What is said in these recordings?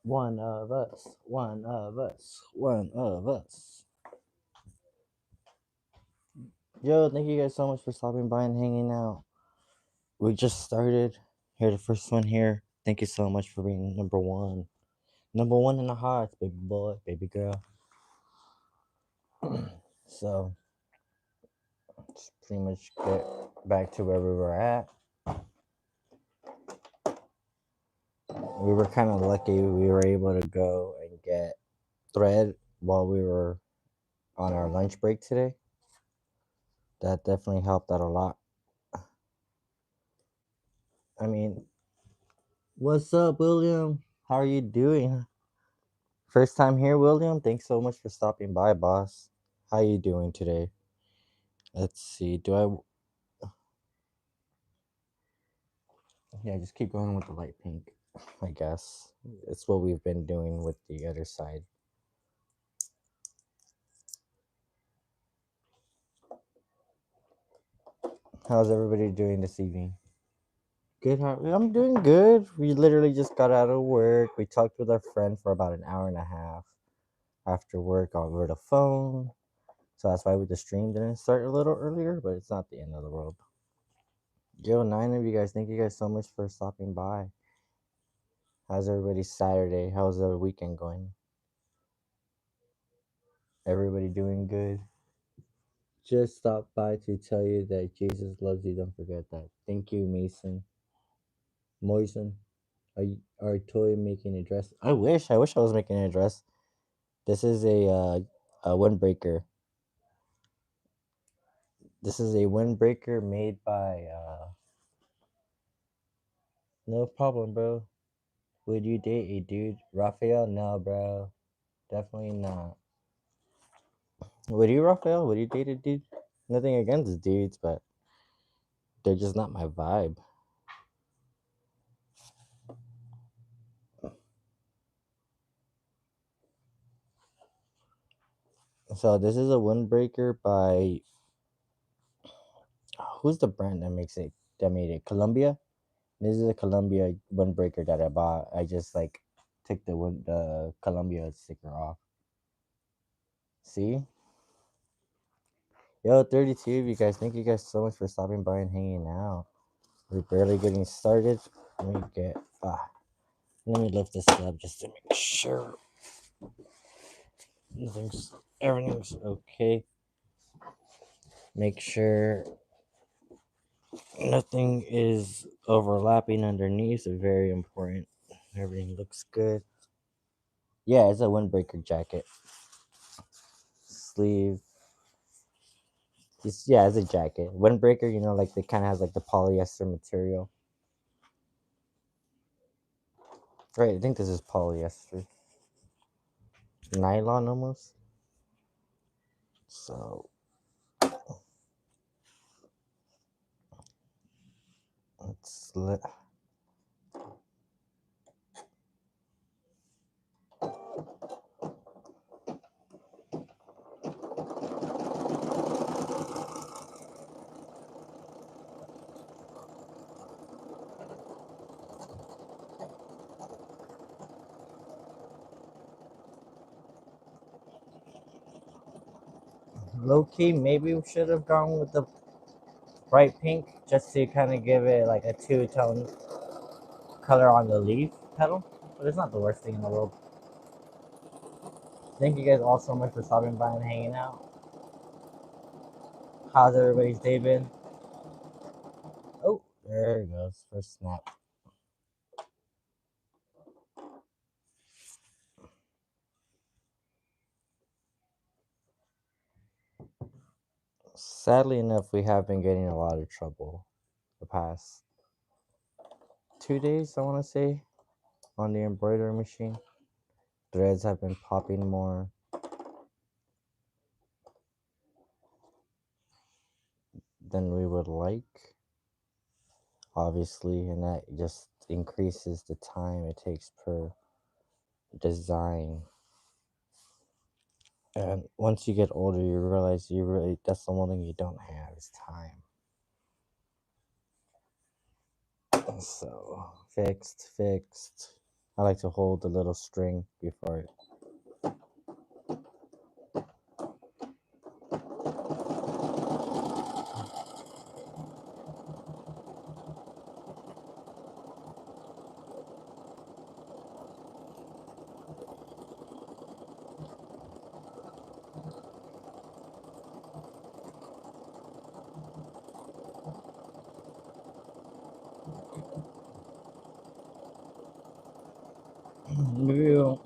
One of us, one of us, one of us. Yo, thank you guys so much for stopping by and hanging out. We just started. Here, the first one here. Thank you so much for being number one. Number one in the hearts, baby boy, baby girl. So, let's pretty much get back to where we were at. We were kind of lucky we were able to go and get thread while we were on our lunch break today. That definitely helped out a lot. I mean, what's up, William? How are you doing? First time here, William. Thanks so much for stopping by, boss. How you doing today? Let's see. Yeah, just keep going with the light pink. I guess it's what we've been doing with the other side. How's everybody doing this evening? Good. I'm doing good. We literally just got out of work. We talked with our friend for about an hour and a half after work over the phone. So that's why the stream didn't start a little earlier, but it's not the end of the world. Yo, 9 of you guys, thank you guys so much for stopping by. How's everybody's Saturday? How's the weekend going? Everybody doing good? Just stopped by to tell you that Jesus loves you. Don't forget that. Thank you, Mason. Moisen, are Toy making a dress? I wish I was making a dress. This is a windbreaker. This is a windbreaker made by no problem, bro. Would you date a dude? Raphael? No, bro. Definitely not. Would you, Raphael? Would you date a dude? Nothing against dudes, but they're just not my vibe. So this is a windbreaker by who's the brand that makes it? That made it? Columbia. This is a Columbia windbreaker that I bought. I just like took the Columbia sticker off. See, yo, 32 of you guys. Thank you guys so much for stopping by and hanging out. We're barely getting started. Let me get let me lift this up just to make sure everything's okay. Make sure nothing is overlapping underneath. It's very important. Everything looks good. Yeah, it's a windbreaker jacket. Sleeve. It's a jacket. Windbreaker, like they kind of has like the polyester material. Right, I think this is polyester. Nylon almost. So let's let. Low key, maybe we should have gone with the bright pink just to kind of give it like a two-tone color on the leaf petal. But it's not the worst thing in the world. Thank you guys all so much for stopping by and hanging out. How's everybody's day been? Oh, there it goes. First snap. Sadly enough, we have been getting a lot of trouble the past 2 days, I want to say, on the embroidery machine. Threads have been popping more than we would like, obviously, and that just increases the time it takes per design. And once you get older, you realize that's the one thing you don't have is time. So fixed. I like to hold the little string before it.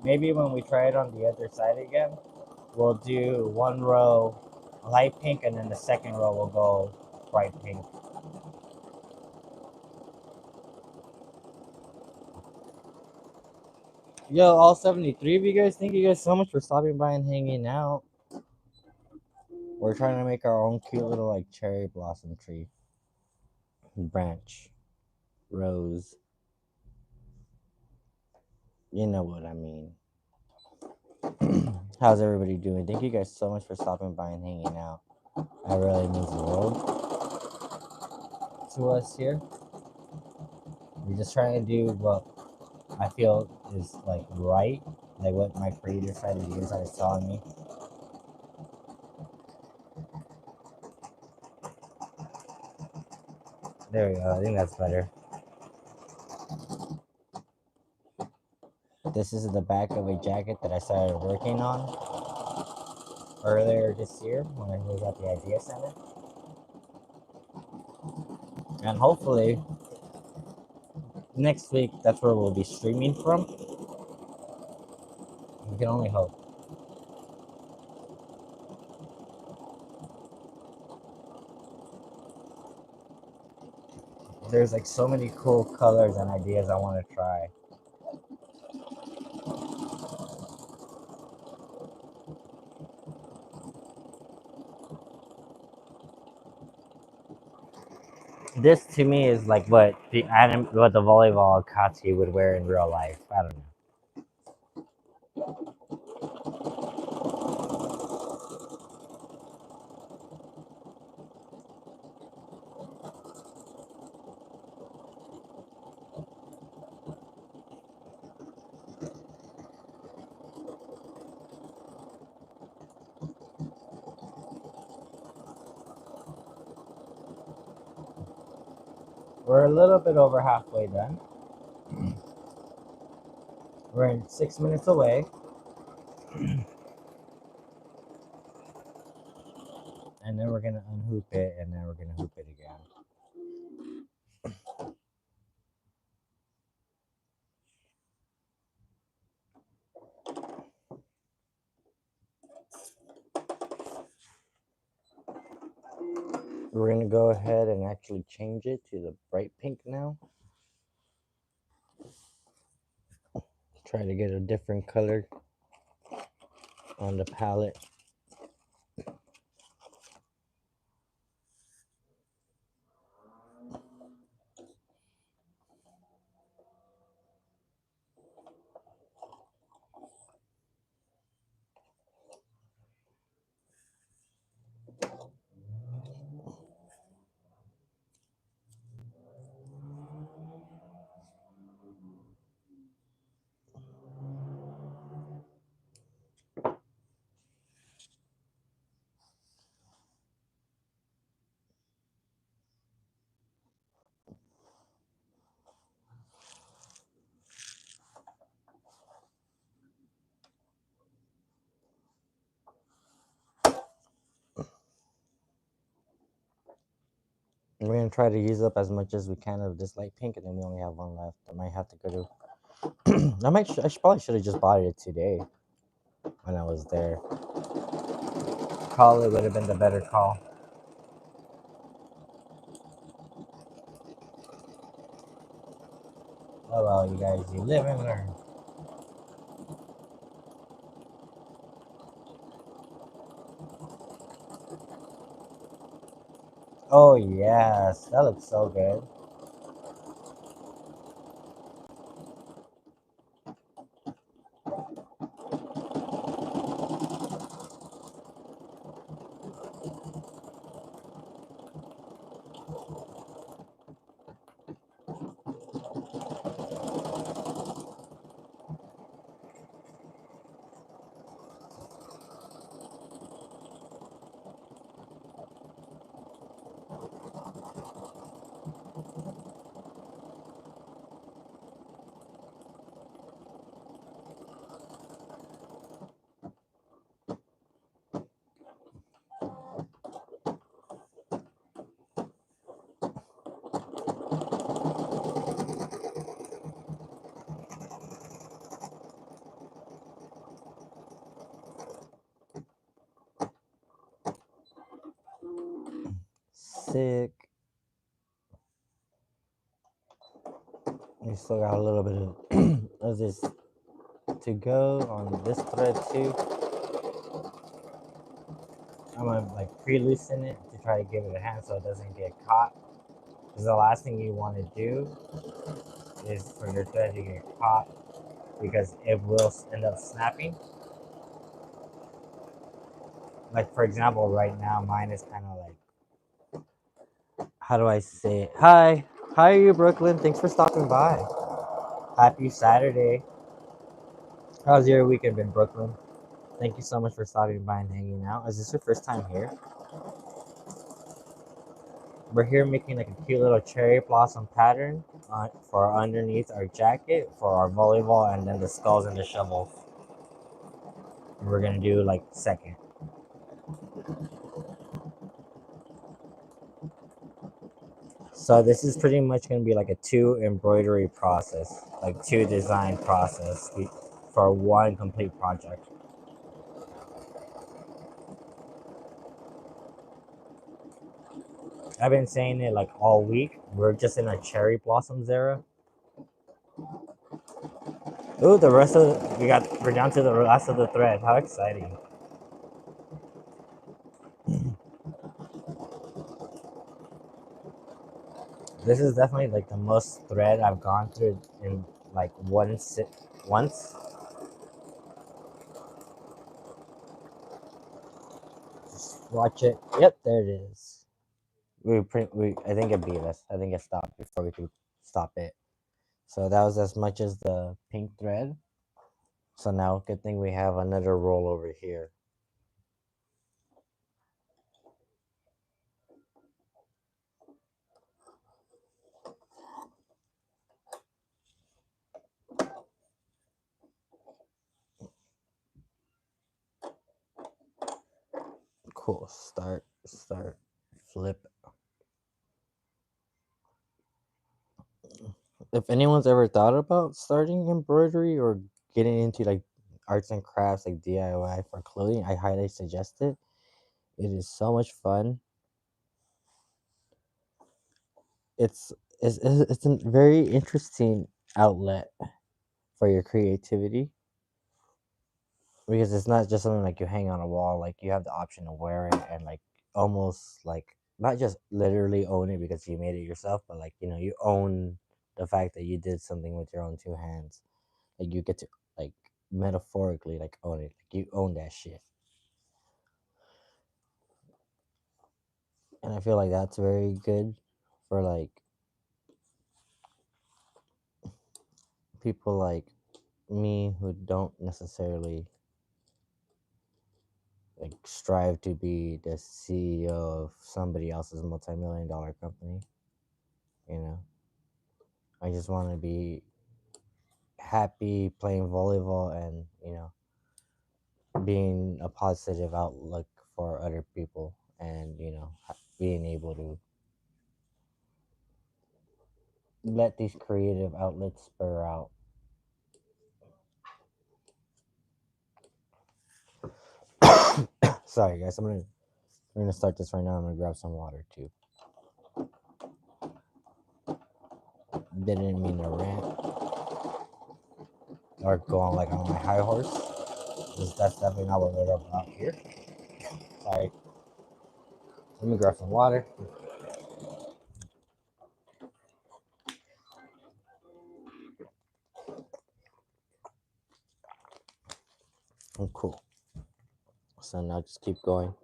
Maybe when we try it on the other side again, we'll do one row light pink and then the second row will go bright pink. Yo, all 73 of you guys, thank you guys so much for stopping by and hanging out. We're trying to make our own cute little like cherry blossom tree. Branch. Rose. You know what I mean. How's everybody doing? Thank you guys so much for stopping by and hanging out. That really means the world to us here. We're just trying to do what I feel is like right, like what my creator side of the inside is telling me. There we go. I think that's better. This is the back of a jacket that I started working on earlier this year when I was at the Idea Center. And hopefully next week that's where we'll be streaming from. We can only hope. There's like so many cool colors and ideas I want to try. This to me is like what the volleyball Katsuki would wear in real life. I don't know. We're a little bit over halfway done. We're in 6 minutes away. And then we're gonna unhoop it, and then we're gonna hoop it again. We're gonna go ahead and actually change it to the bright pink now. Try to get a different color on the palette. We're gonna try to use up as much as we can of this light pink, and then we only have one left. I might have to go to. Probably should have just bought it today when I was there. Probably would have been the better call. Oh well, you guys, you live and learn. Oh yes, that looks so good. sick. We still got a little bit of this to go on this thread too. I'm gonna like pre-loosen it to try to give it a hand so it doesn't get caught. Because the last thing you want to do is for your thread to get caught because it will end up snapping. Like for example, right now mine is kind of like, how do I say it? Hi, how are you, Brooklyn? Thanks for stopping by. Happy Saturday. How's your weekend been, Brooklyn? Thank you so much for stopping by and hanging out. Is this your first time here? We're here making like a cute little cherry blossom pattern for underneath our jacket for our volleyball, and then the skulls and the shovels. We're gonna do like second. So this is pretty much gonna be like a 2 embroidery process, like 2 design process for one complete project. I've been saying it like all week. We're just in a cherry blossoms era. Ooh, we're down to the last of the thread. How exciting! This is definitely like the most thread I've gone through in like once. Just watch it. Yep, there it is. I think it beat us. I think it stopped before we could stop it. So that was as much as the pink thread. So now, good thing we have another roll over here. Cool. Start, flip. If anyone's ever thought about starting embroidery or getting into like arts and crafts like DIY for clothing, I highly suggest it. It is so much fun. It's it's a very interesting outlet for your creativity because it's not just something like you hang on a wall. Like you have the option to wear it and like almost like not just literally own it because you made it yourself, but like you own the fact that you did something with your own 2 hands. Like you get to like metaphorically like own it. Like you own that shit. And I feel like that's very good for like people like me who don't necessarily like strive to be the CEO of somebody else's multi-million-dollar company. You know, I just want to be happy playing volleyball and being a positive outlook for other people, and being able to let these creative outlets spur out. Sorry guys, we're gonna start this right now. I'm gonna grab some water too. Didn't mean to rant or go on like on my high horse. That's definitely not what we're about here. Sorry. Let me grab some water. I'm cool. So now just keep going.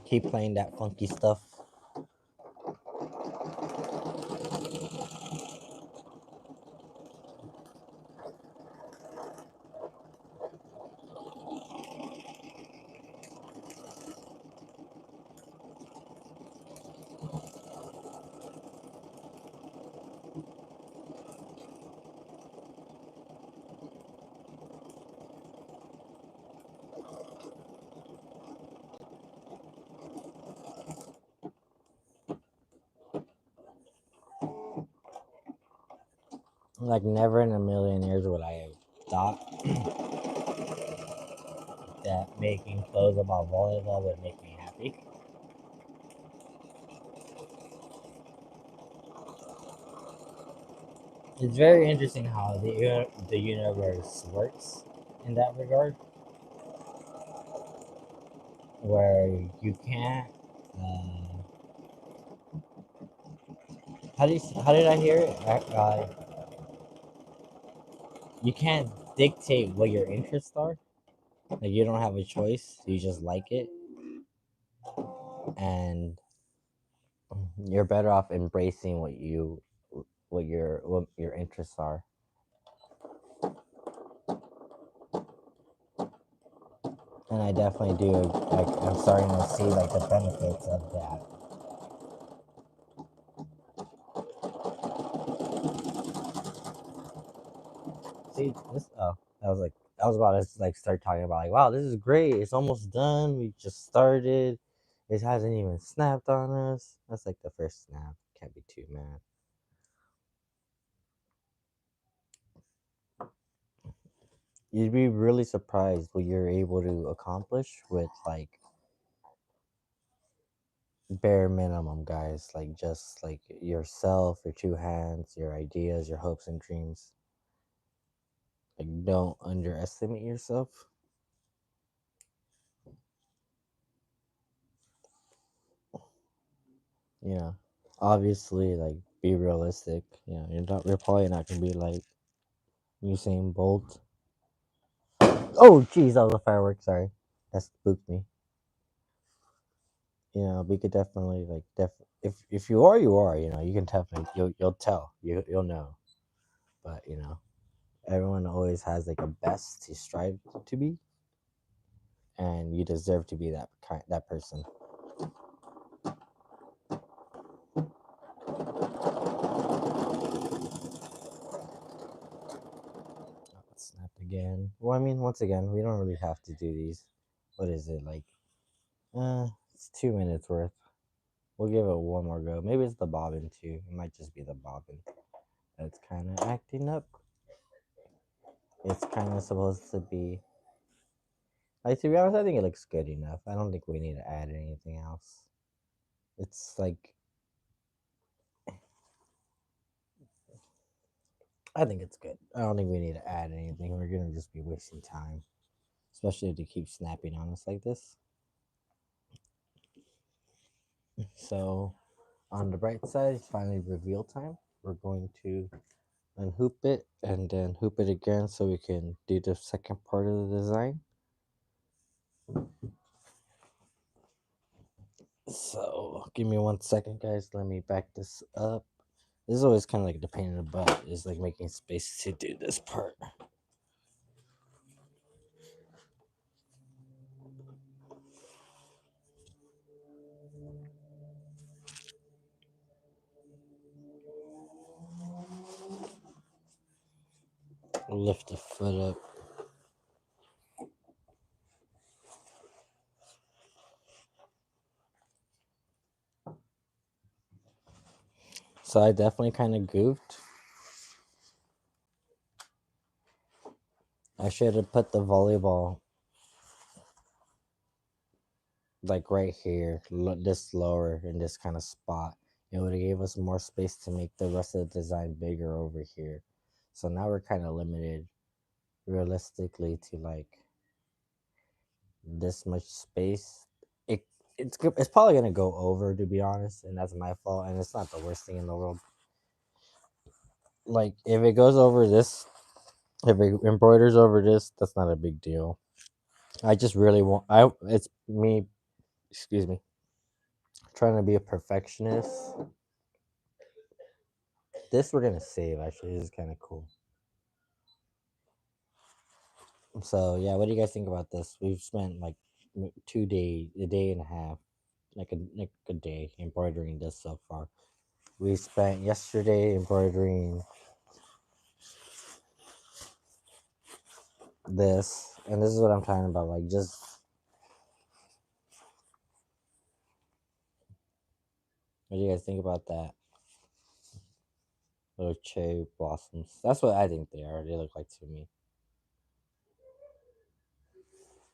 Keep playing that funky stuff. Like never in a million years would I have thought that making clothes about volleyball would make me happy. It's very interesting how the universe works in that regard, where you can't. Uh, how did I hear it? You can't dictate what your interests are. Like you don't have a choice. You just like it, and you're better off embracing what your interests are. And I definitely do. Like I'm starting to see like the benefits of that. See this? Oh, I was about to like start talking about like, wow, this is great. It's almost done. We just started. It hasn't even snapped on us. That's like the first snap. Can't be too mad. You'd be really surprised what you're able to accomplish with like bare minimum, guys. Like just like yourself, your two hands, your ideas, your hopes and dreams. Like don't underestimate yourself. Yeah. Obviously, like be realistic. You're probably not gonna be like Usain Bolt. Oh, jeez, that was a firework. Sorry, that spooked me. We could definitely like if you are, you are. You can definitely you'll tell you'll know. But everyone always has like a best to strive to be, and you deserve to be that person. Snap again. Well, I mean, once again, we don't really have to do these. What is it like? It's 2 minutes worth. We'll give it one more go. Maybe it's the bobbin too. It might just be the bobbin that's kind of acting up. It's kind of supposed to be. Like, to be honest, I think it looks good enough. I don't think we need to add anything else. It's like, I think it's good. I don't think we need to add anything. We're gonna just be wasting time, especially to keep snapping on us like this. So, on the bright side, it's finally reveal time. We're going to unhoop it and then hoop it again so we can do the second part of the design. So give me 1 second, guys. Let me back this up. This is always kind of like the pain in the butt, is like making space to do this part. Lift the foot up. So I definitely kind of goofed. I should have put the volleyball like right here, this lower in this kind of spot. It would have gave us more space to make the rest of the design bigger over here. So now we're kind of limited realistically to like this much space. It it's probably gonna go over, to be honest, and that's my fault. And it's not the worst thing in the world. Like if it goes over this, if it embroiders over this, that's not a big deal. I just really want. I It's me. Excuse me. Trying to be a perfectionist. This we're gonna save. Actually, this is kind of cool. So yeah, what do you guys think about this? We've spent like 2 days, a day and a half, like a day embroidering this so far. We spent yesterday embroidering this, and this is what I'm talking about. Like, just what do you guys think about that? Little cherry blossoms. That's what I think they are. They look like to me.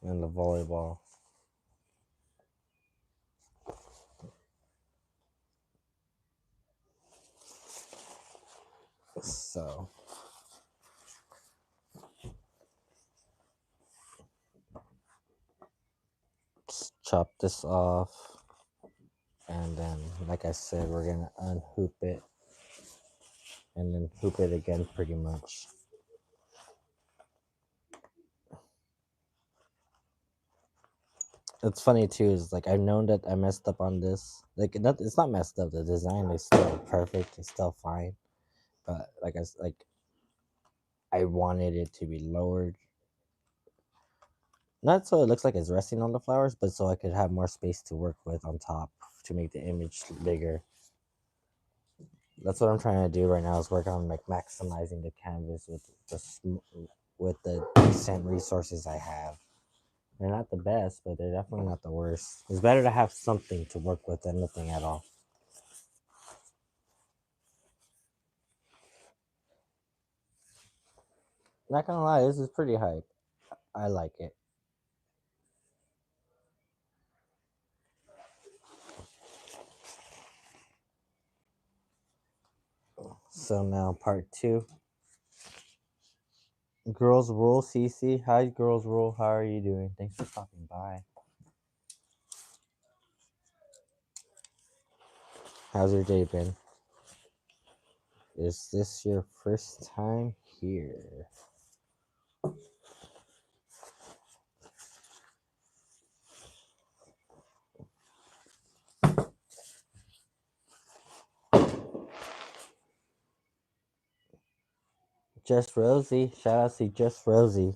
And the volleyball. So just chop this off, and then, like I said, we're gonna unhoop it and then hoop it again, pretty much. It's funny too, is like I've known that I messed up on this. Like it's not messed up. The design is still perfect. It's still fine. But I wanted it to be lowered, not so it looks like it's resting on the flowers, but so I could have more space to work with on top to make the image bigger. That's what I'm trying to do right now, is work on like maximizing the canvas with with the decent resources I have. They're not the best, but they're definitely not the worst. It's better to have something to work with than nothing at all. Not gonna lie, this is pretty hype. I like it. So now part two. Girls Rule CC. Hi Girls Rule, how are you doing? Thanks for stopping by. How's your day been? Is this your first time here? Just Rosie. Shout out to Just Rosie.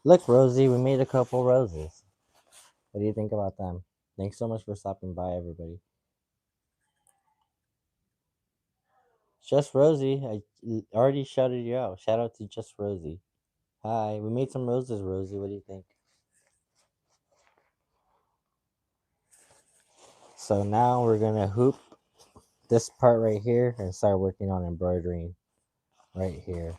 Look, Rosie, we made a couple roses. What do you think about them? Thanks so much for stopping by, everybody. Just Rosie, I already shouted you out. Shout out to Just Rosie. Hi, we made some roses, Rosie. What do you think? So now we're gonna hoop this part right here and start working on embroidering right here.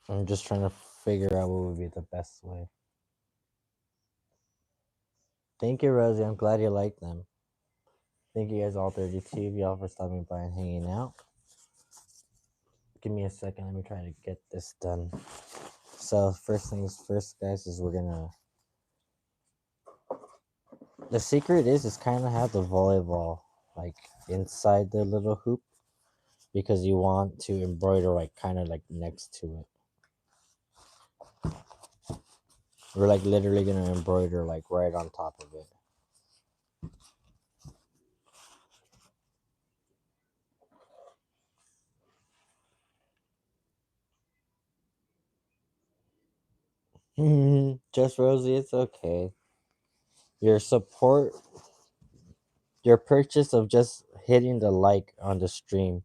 I'm just trying to figure out what would be the best way. Thank you, Rosie. I'm glad you like them. Thank you guys, all 32 of y'all, for stopping by and hanging out. Give me a second. Let me try to get this done. So first things first, guys, is we're gonna. The secret is kind of have the volleyball like inside the little hoop, because you want to embroider like kind of like next to it. We're like literally gonna embroider like right on top of it. Just Rosie, it's okay. Your support, your purchase of just hitting the like on the stream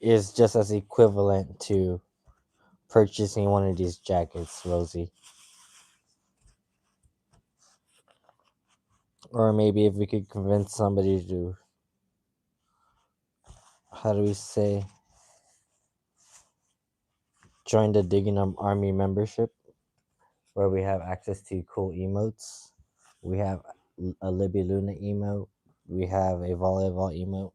is just as equivalent to purchasing one of these jackets, Rosie. Or maybe if we could convince somebody to, how do we say, join the Digging Army membership, where we have access to cool emotes. We have a Libby Luna emote. We have a volleyball emote.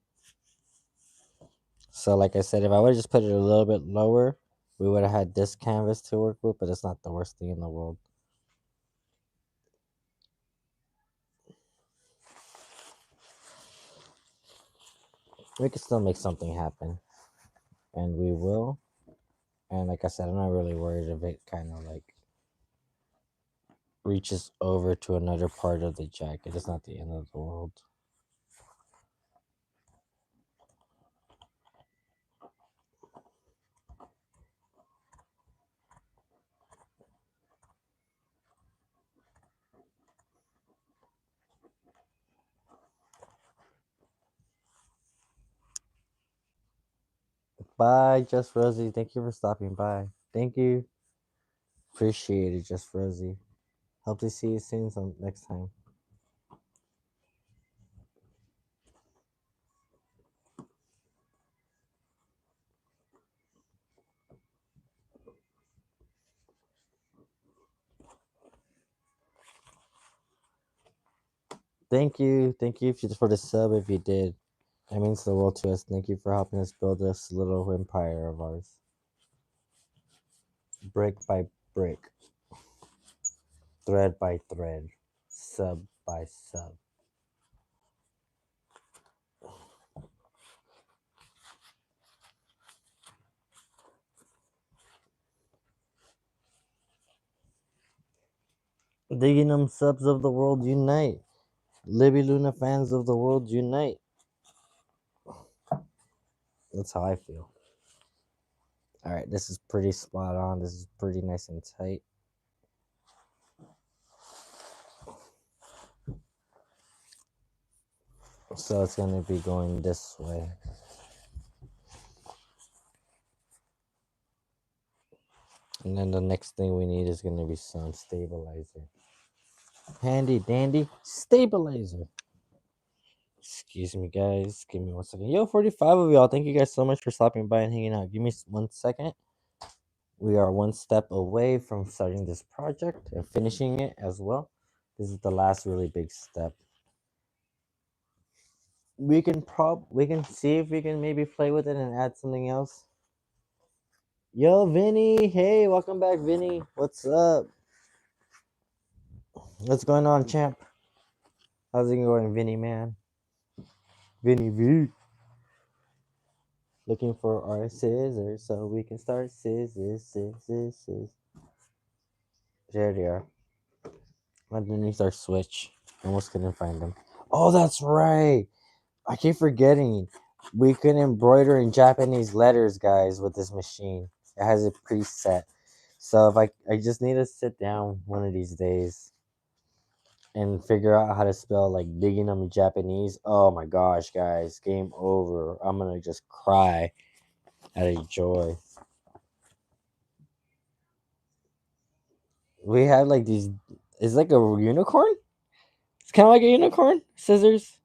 So, like I said, if I would have just put it a little bit lower, we would have had this canvas to work with, but it's not the worst thing in the world. We can still make something happen, and we will. And like I said, I'm not really worried if it kind of like reaches over to another part of the jacket. It's not the end of the world. Bye, Just Rosie. Thank you for stopping by. Thank you. Appreciate it, Just Rosie. Hope to see you soon some next time. Thank you for the sub. If you did, that means the world to us. Thank you for helping us build this little empire of ours, brick by brick, thread by thread, sub by sub. Digging them subs of the world unite. Libby Luna fans of the world unite. That's how I feel. All right, this is pretty spot on. This is pretty nice and tight. So it's going to be going this way. And then the next thing we need is going to be some stabilizer. Handy dandy stabilizer. Excuse me, guys. Give me 1 second. Yo, 45 of y'all. Thank you guys so much for stopping by and hanging out. Give me 1 second. We are one step away from starting this project and finishing it as well. This is the last really big step. We can see if we can maybe play with it and add something else. Yo, Vinny. Hey, welcome back, Vinny. What's up? What's going on, champ? How's it going, Vinny, man? Vinny V. Looking for our scissors so we can start scissors. There they are. Underneath our switch. Almost couldn't find them. Oh, that's right. I keep forgetting. We can embroider in Japanese letters, guys, with this machine. It has a preset. So if I just need to sit down one of these days and figure out how to spell like digging them in Japanese. Oh my gosh, guys, game over. I'm gonna just cry out of joy. We have like these. It's like a unicorn. It's kind of like a unicorn. Scissors.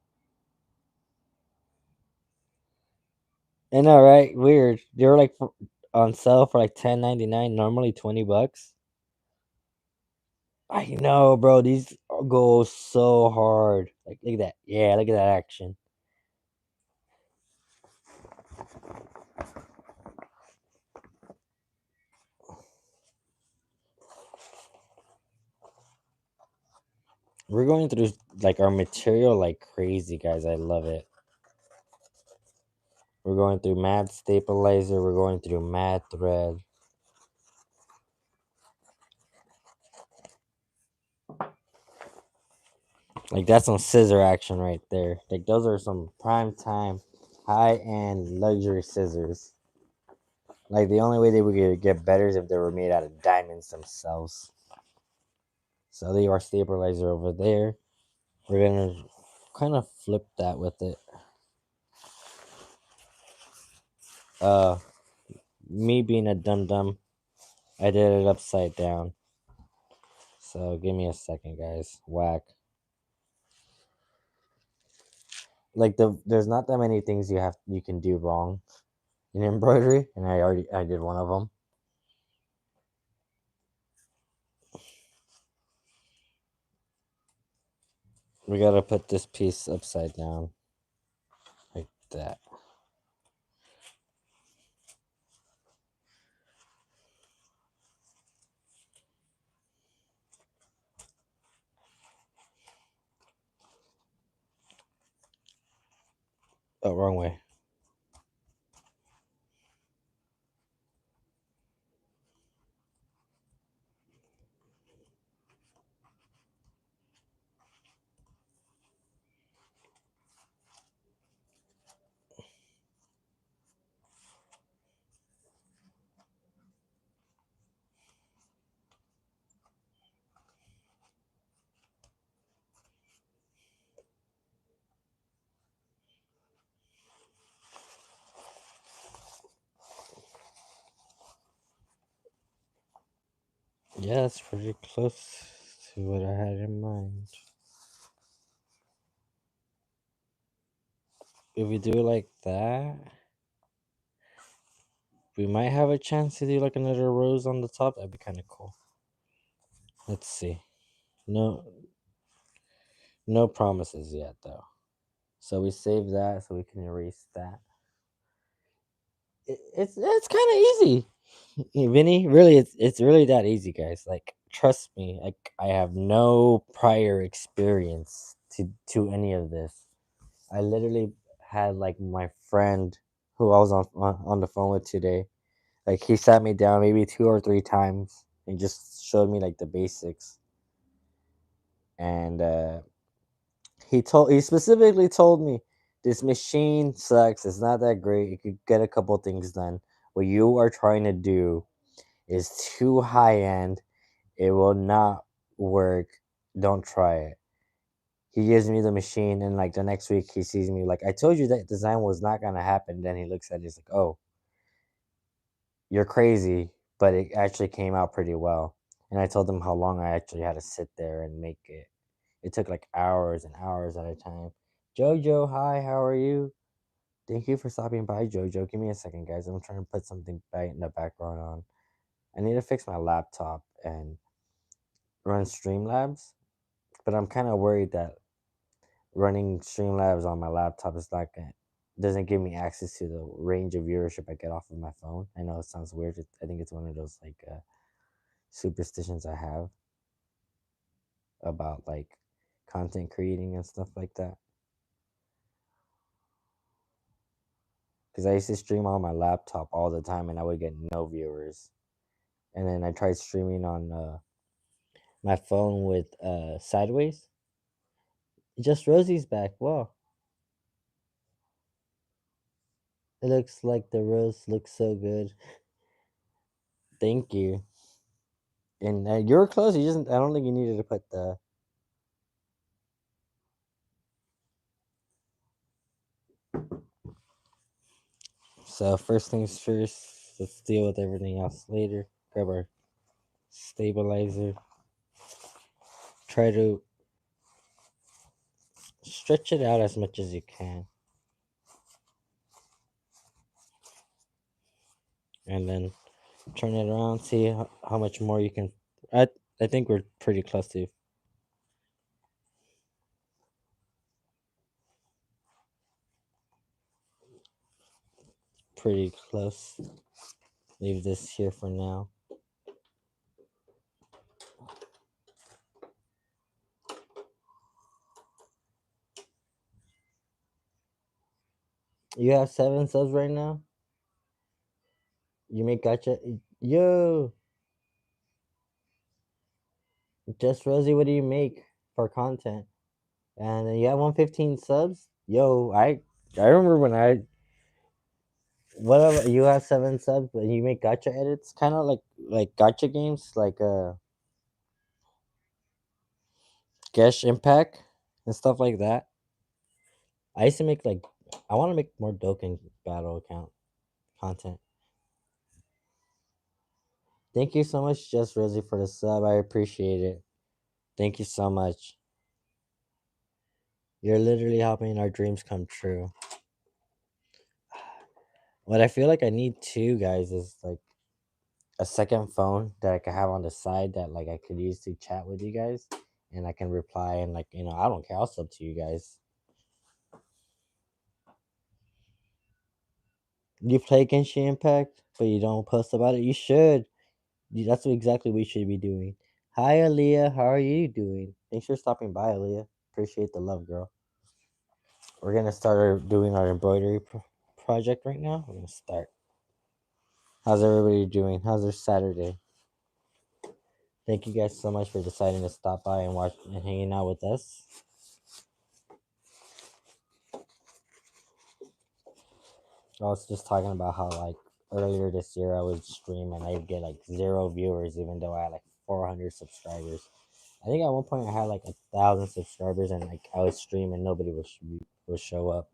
I know, right? Weird. They were like on sale for like $10.99. Normally $20. I know, bro. These go so hard. Like, look at that. Yeah, look at that action. We're going through like our material like crazy, guys. I love it. We're going through mad stabilizer. We're going through mad thread. Like that's some scissor action right there. Like those are some prime time, high end luxury scissors. Like the only way they would get better is if they were made out of diamonds themselves. So they are stabilizer over there. We're gonna kind of flip that with it. Uh, me being a dum dum, I did it upside down. So give me a second, guys. Whack. Like there's not that many things you can do wrong in embroidery, and I did one of them. We gotta put this piece upside down, like that. Oh, wrong way. Yeah, it's pretty close to what I had in mind. If we do it like that, we might have a chance to do like another rose on the top. That'd be kind of cool. Let's see. No, No promises yet, though. So we save that so we can erase that. It's kind of easy, Vinny. Really, it's really that easy, guys. Like, trust me. Like, I have no prior experience to any of this. I literally had like my friend who I was on the phone with today. Like, he sat me down maybe 2 or 3 times and just showed me like the basics. And he specifically told me this machine sucks. It's not that great. You could get a couple things done. What you are trying to do is too high end. It will not work. Don't try it. He gives me the machine, and like the next week, he sees me like, I told you that design was not gonna happen. Then he looks at it, he's like, oh, you're crazy, but it actually came out pretty well. And I told him how long I actually had to sit there and make it. It took like hours and hours at a time. Jojo, hi, how are you? Thank you for stopping by, Jojo. Give me a second, guys. I'm trying to put something back in the background on. I need to fix my laptop and run Streamlabs, but I'm kind of worried that running Streamlabs on my laptop is not gonna doesn't give me access to the range of viewership I get off of my phone. I know it sounds weird. I think it's one of those like superstitions I have about like content creating and stuff like that. Because I used to stream on my laptop all the time and I would get no viewers. And then I tried streaming on my phone with Sideways. Just Rosie's back. Wow. It looks like the rose looks so good. Thank you. And you were close. You just I don't think you needed to put the. So first things first. Let's deal with everything else later. Grab our stabilizer. Try to stretch it out as much as you can, and then turn it around. See how much more you can. I think we're pretty close to pretty close. Leave this here for now. You have 7 subs right now. You make gotcha. Yo, just Rosie, what do you make for content? And then you have 115 subs. Yo, I remember when I whatever you have 7 subs and you make gotcha edits, kind of like gotcha games, like Gesh Impact and stuff like that. I used to make like I want to make more Dokkan battle account content. Thank you so much, Just Rosie, for the sub. I appreciate it. Thank you so much. You're literally helping our dreams come true. What I feel like I need too, guys, is like a second phone that I could have on the side that like I could use to chat with you guys, and I can reply and like I don't care. I'll sub to you guys. You play Genshin Impact, but you don't post about it. You should. That's what exactly we should be doing. Hi, Aaliyah. How are you doing? Thanks for stopping by, Aaliyah. Appreciate the love, girl. We're gonna start doing our embroidery project right now. We're gonna start. How's everybody doing? How's their Saturday? Thank you guys so much for deciding to stop by and watch and hanging out with us. I was just talking about how like earlier this year I would stream and I'd get like 0 viewers even though I had like 400 subscribers. I think at one point I had like 1,000 subscribers and like I would stream and nobody would show up.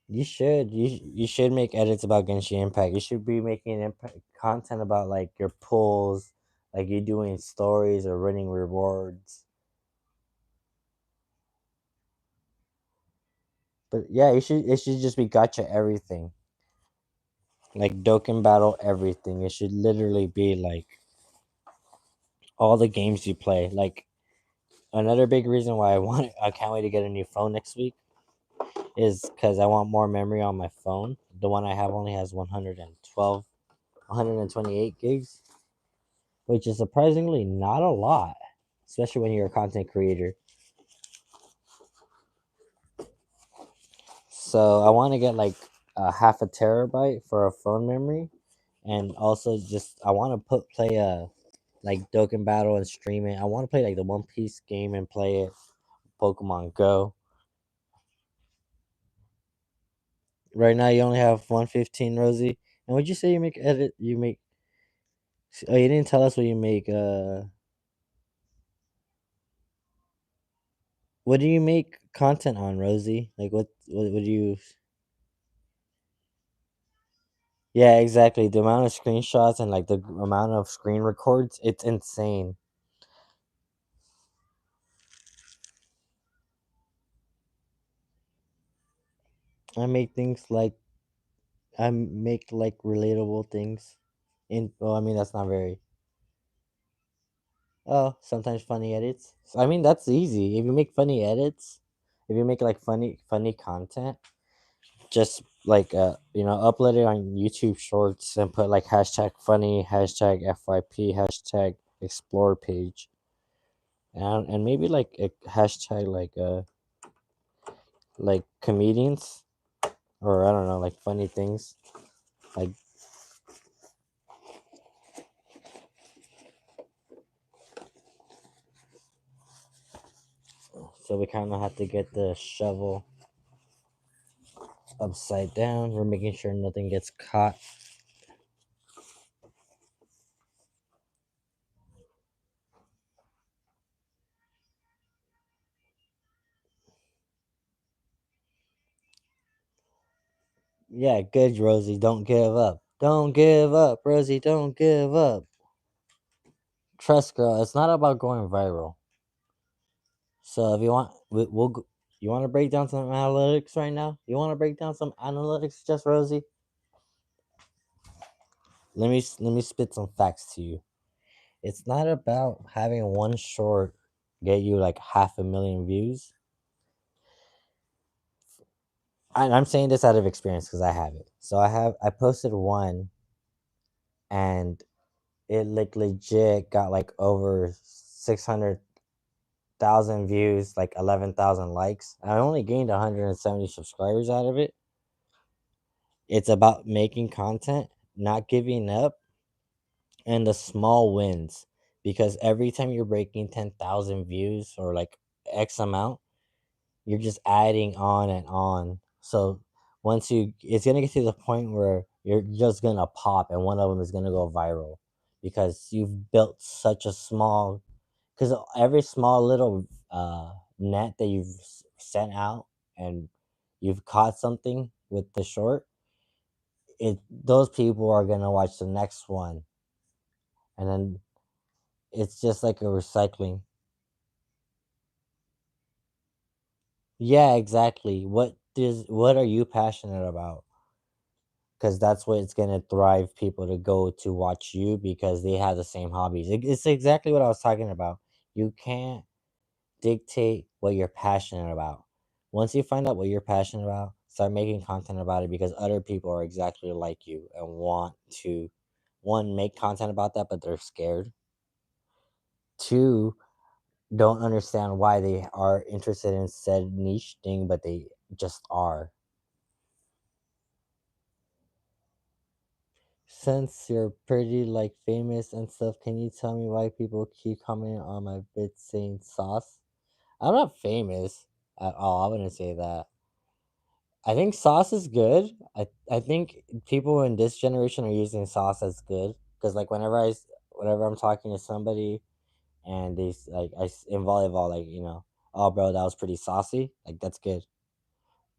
You should make edits about Genshin Impact. You should be making content about like your pulls, like you doing stories or winning rewards. But yeah, it should just be gotcha everything. Like Dokkan Battle everything. It should literally be like all the games you play. Like another big reason why I can't wait to get a new phone next week is because I want more memory on my phone. The one I have only has 128 gigs, which is surprisingly not a lot, especially when you're a content creator. So I want to get like a half a terabyte for a phone memory, and also just I want to play a like Dokkan Battle and stream it. I want to play like the One Piece game and play it. Pokemon Go. Right now you only have 115, Rosie. And would you say you make edit? You make? Oh, you didn't tell us what you make. What do you make content on, Rosie? Like what do you? Yeah, exactly. The amount of screenshots and like the amount of screen records, it's insane. I make things like I make like relatable things. In well, I mean that's not very. Oh, sometimes funny edits. So, I mean that's easy. If you make funny edits, if you make like funny content, just like upload it on YouTube Shorts and put like hashtag funny, hashtag FYP, hashtag explore page, and maybe like a hashtag like comedians or I don't know like funny things like so we kind of have to get the shovel upside down. We're making sure nothing gets caught. Yeah, good, Rosie. Don't give up. Don't give up, Rosie. Don't give up. Trust, girl. It's not about going viral. So if you want, you want to break down some analytics right now? You want to break down some analytics, just Rosie? Let me spit some facts to you. It's not about having one short get you like 500,000 views. I'm saying this out of experience because I have it. So I posted one and it like legit got like over 600,000 views, like 11,000 likes. I only gained 170 subscribers out of it. It's about making content, not giving up, and the small wins. Because every time you're breaking 10,000 views or like X amount, you're just adding on and on. So it's gonna get to the point where you're just gonna pop, and one of them is gonna go viral because you've built such a small. Because every small little net that you've sent out and you've caught something with the short, it those people are gonna watch the next one, and then it's just like a recycling. Yeah, exactly. What are you passionate about? Because that's what it's gonna thrive people to go to watch you because they have the same hobbies. It's exactly what I was talking about. You can't dictate what you're passionate about. Once you find out what you're passionate about, start making content about it because other people are exactly like you and want to one make content about that, but they're scared. Two, don't understand why they are interested in said niche thing, but they just are. Since you're pretty like famous and stuff, can you tell me why people keep commenting on my bits saying sauce? I'm not famous at all. I wouldn't say that. I think sauce is good. I think people in this generation are using sauce as good because like whenever I'm talking to somebody and like in volleyball like oh bro that was pretty saucy like that's good.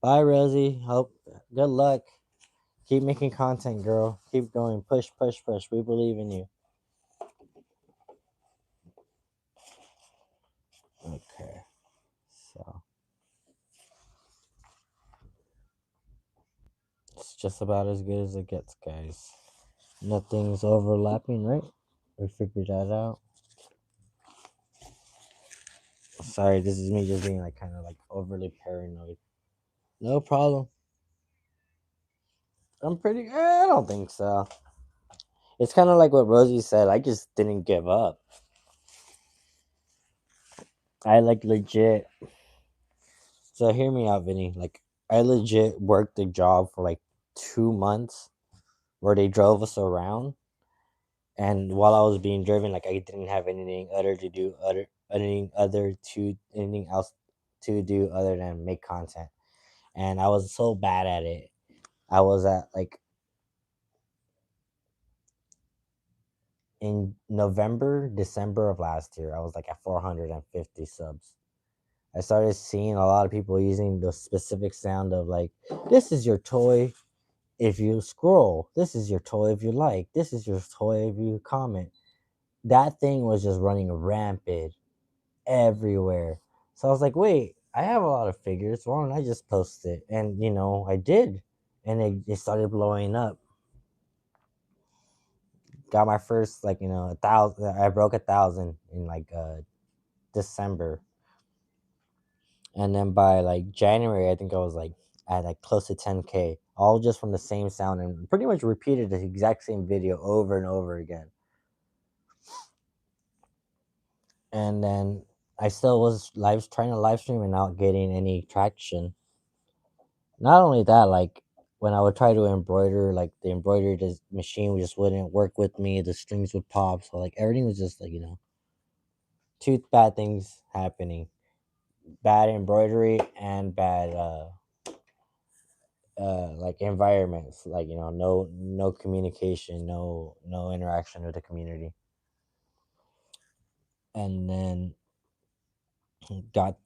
Bye Rosie. Hope good luck. Keep making content, girl. Keep going. Push, push, push. We believe in you. Okay. So it's just about as good as it gets, guys. Nothing's overlapping, right? We figured that out. Sorry, this is me just being like kind of like overly paranoid. No problem. I'm pretty. I don't think so. It's kind of like what Rosie said. I just didn't give up. I like legit. So hear me out, Vinny. Like I legit worked the job for like 2 months where they drove us around, and while I was being driven, like I didn't have anything other to do, anything else to do other than make content, and I was so bad at it. I was at like in November, December of last year, I was like at 450 subs. I started seeing a lot of people using the specific sound of like, this is your toy if you scroll, this is your toy if you like, this is your toy if you comment. That thing was just running rampant everywhere. So I was like, wait, I have a lot of figures. Why don't I just post it? And I did. And it started blowing up. Got my first like, 1,000. I broke 1,000 in like December. And then by like January, I think I was like at like close to 10K, all just from the same sound, and pretty much repeated the exact same video over and over again. And then I still was live trying to live stream and not getting any traction. Not only that, like when I would try to embroider, like the embroidery machine just wouldn't work with me. The strings would pop, so like everything was just like two bad things happening: bad embroidery and bad like environments, like no communication, no interaction with the community. And then got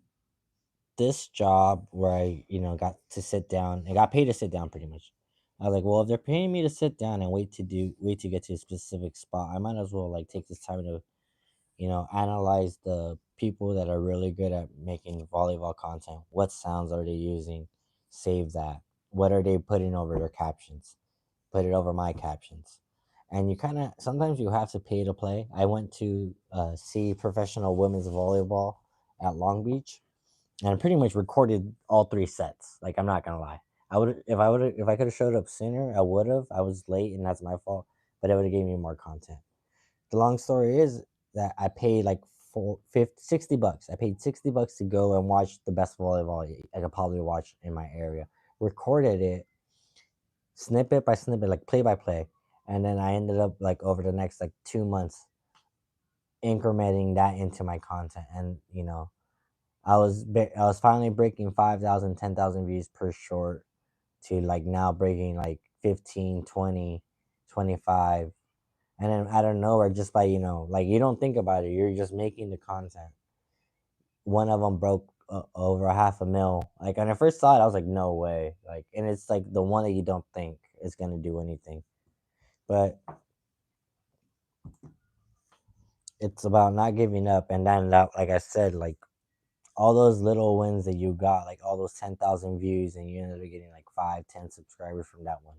this job where I got to sit down. I got paid to sit down pretty much. I was like, well, if they're paying me to sit down and wait to get to a specific spot, I might as well like take this time to analyze the people that are really good at making volleyball content. What sounds are they using? Save that. What are they putting over their captions? Put it over my captions. And you kind of sometimes you have to pay to play. I went to see professional women's volleyball at Long Beach, and I pretty much recorded all three sets. Like I'm not gonna lie, if I could have showed up sooner, I would have. I was late, and that's my fault. But it would have gave me more content. The long story is that I paid like 60 bucks. I paid 60 bucks to go and watch the best volleyball I could probably watch in my area. Recorded it snippet by snippet, like play by play. And then I ended up like over the next like 2 months incrementing that into my content. And I was finally breaking 5,000, 10,000 views per short to like now breaking like 15, 20, 25. And then out of nowhere, just by like you don't think about it, you're just making the content. One of them broke over a half a mil. Like when I first saw it, I was like, no way. Like, and it's like the one that you don't think is gonna do anything. But it's about not giving up, and then that, like I said, like all those little wins that you got, like all those 10,000 views, and you ended up getting like 5, 10 subscribers from that one,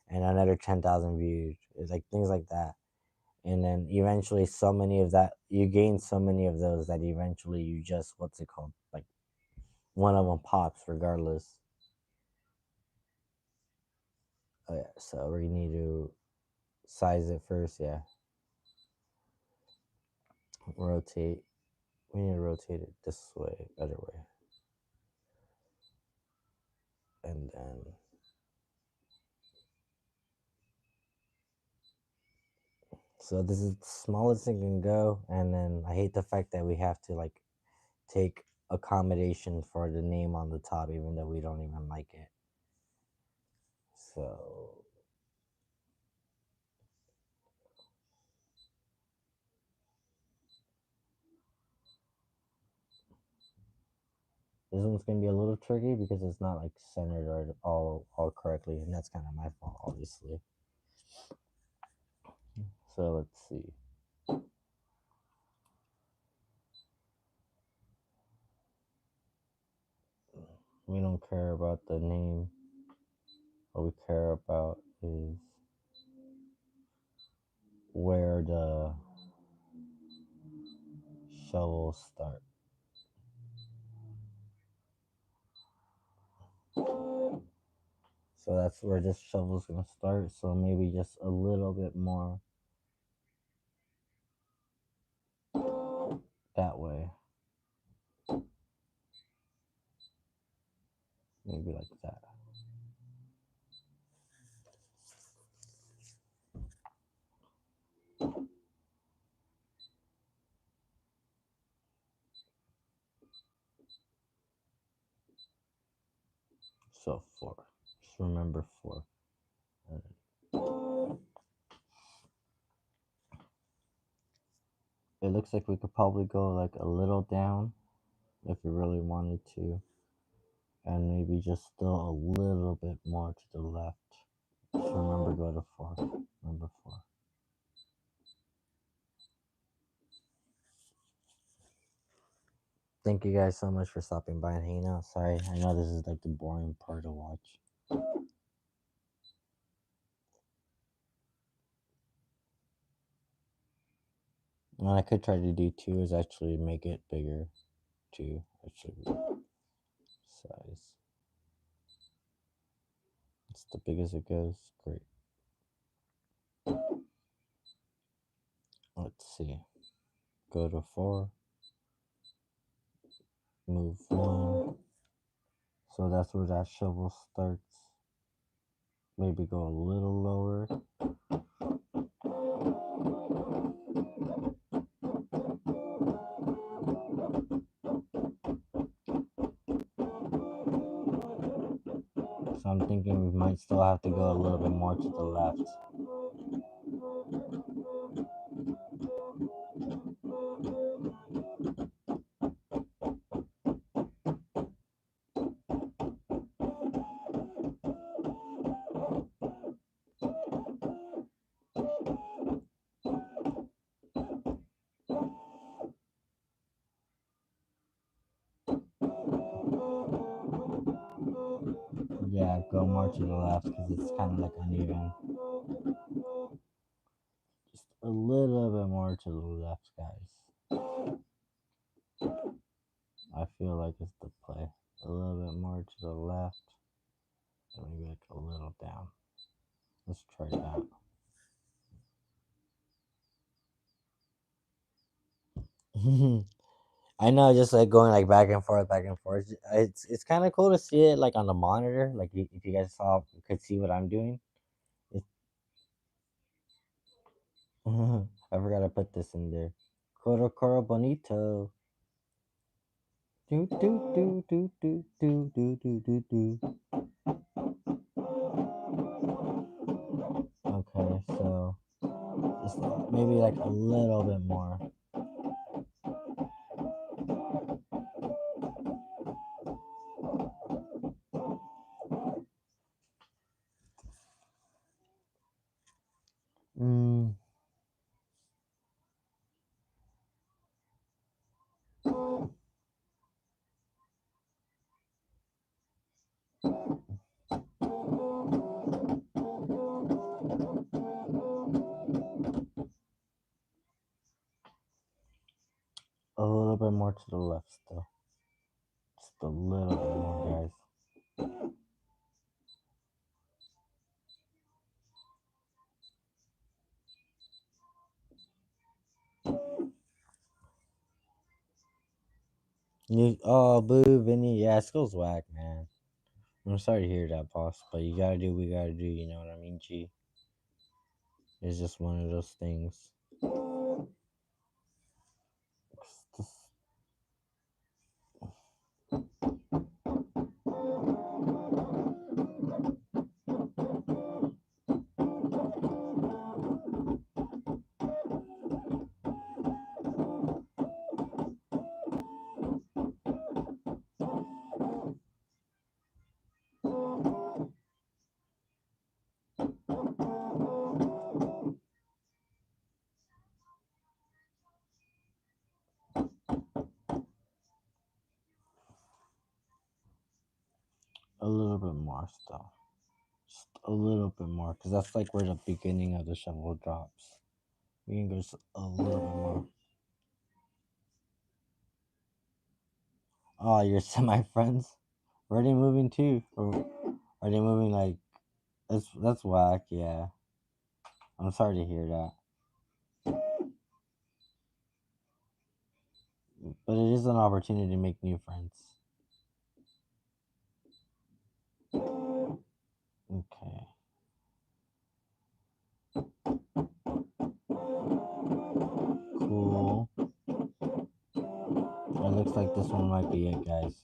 and another 10,000 views. It's like things like that. And then eventually so many of that you gain so many of those that eventually you just what's it called, like one of them pops regardless. Oh, yeah, so we need to size it first. Yeah, rotate. We need to rotate it this way, other way, and then so this is the smallest it can go. And then I hate the fact that we have to like take accommodation for the name on the top even though we don't even like it. So this one's gonna be a little tricky because it's not like centered or all correctly, and that's kind of my fault, obviously. So let's see. We don't care about the name. What we care about is where the shovels start. So that's where this shovel's gonna start. So maybe just a little bit more that way. Maybe like that. So 4. Just remember 4. It looks like we could probably go like a little down if we really wanted to. And maybe just still a little bit more to the left. Just remember go to 4. Number 4. Thank you guys so much for stopping by and hanging out. Sorry, I know this is like the boring part to watch. What I could try to do too is actually make it bigger too. Actually, size. It's the biggest it goes. Great. Let's see. Go to 4. Move 1. So that's where that shovel starts. Maybe go a little lower. So I'm thinking we might still have to go a little bit more to the left. Yeah, go more to the left because it's kind of like uneven. Just a little bit more to the left, guys. I feel like it's the play. A little bit more to the left. And maybe like a little down. Let's try that. I know, just like going like back and forth, back and forth. It's kind of cool to see it like on the monitor. Like if you guys saw, you could see what I'm doing. It, I forgot to put this in there. Coro Coro Bonito. Do do do do do do do do do do. Okay, so just maybe like a little bit more. Mm, a little bit more to the left still. Just a little bit more, guys. Oh, boo, Vinny. Yeah, skill's whack, man. I'm sorry to hear that, boss, but you gotta do what we gotta do, you know what I mean, G? It's just one of those things. A little bit more still. Just a little bit more, because that's like where the beginning of the shovel drops. We can go just a little bit more. Oh, you're semi friends? Are they moving too? Or are they moving like That's whack. Yeah, I'm sorry to hear that, but it is an opportunity to make new friends. Okay, cool. It looks like this one might be it, guys.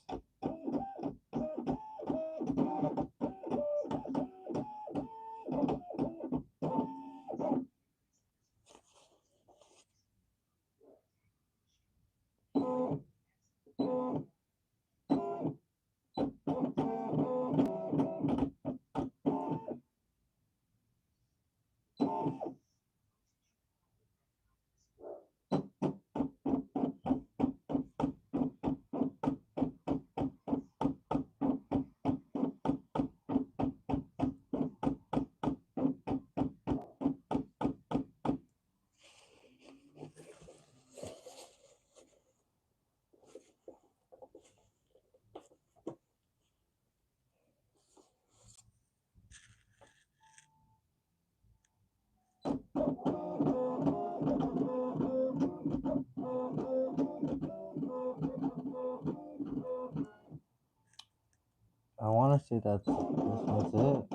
I want to say that this one's it.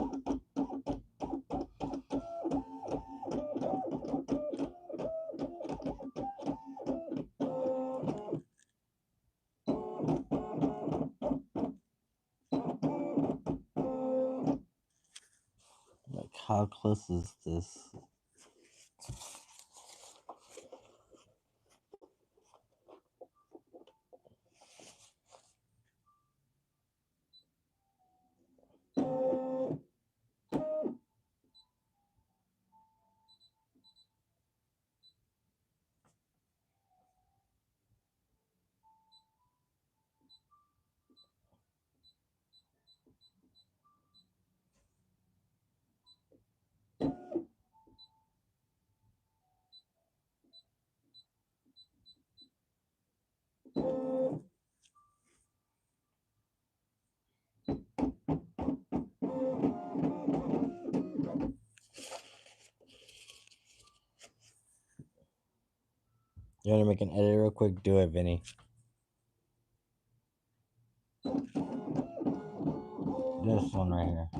Like, how close is this? You want to make an edit real quick? Do it, Vinny. This one right here.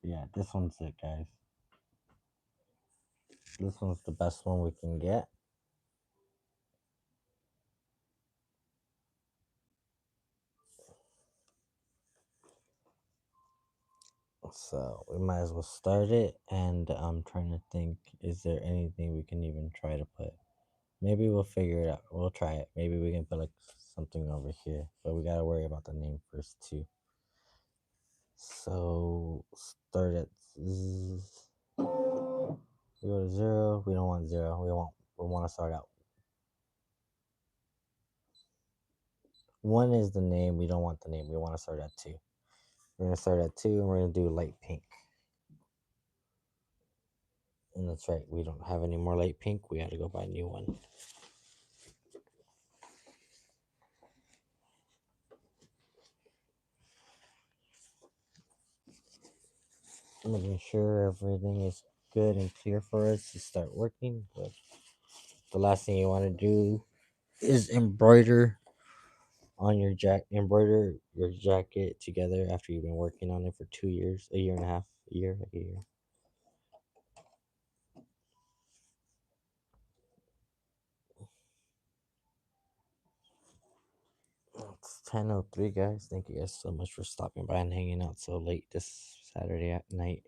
Yeah, this one's it, guys. This one's the best one we can get. So we might as well start it. And I'm trying to think, is there anything we can even try to put? Maybe we'll figure it out. We'll try it. Maybe we can put like something over here. But we gotta worry about the name first too. So start at we go to 0. We don't want 0. We want to start out. 1 is the name. We don't want the name. We want to start at 2. We're gonna start at 2 and we're gonna do light pink. And that's right, we don't have any more light pink. We had to go buy a new one. Making sure everything is good and clear for us to start working. But the last thing you want to do is embroider your jacket together after you've been working on it for 2 years, a year and a half, like a year. It's 10:03, guys. Thank you guys so much for stopping by and hanging out so late this Saturday at night.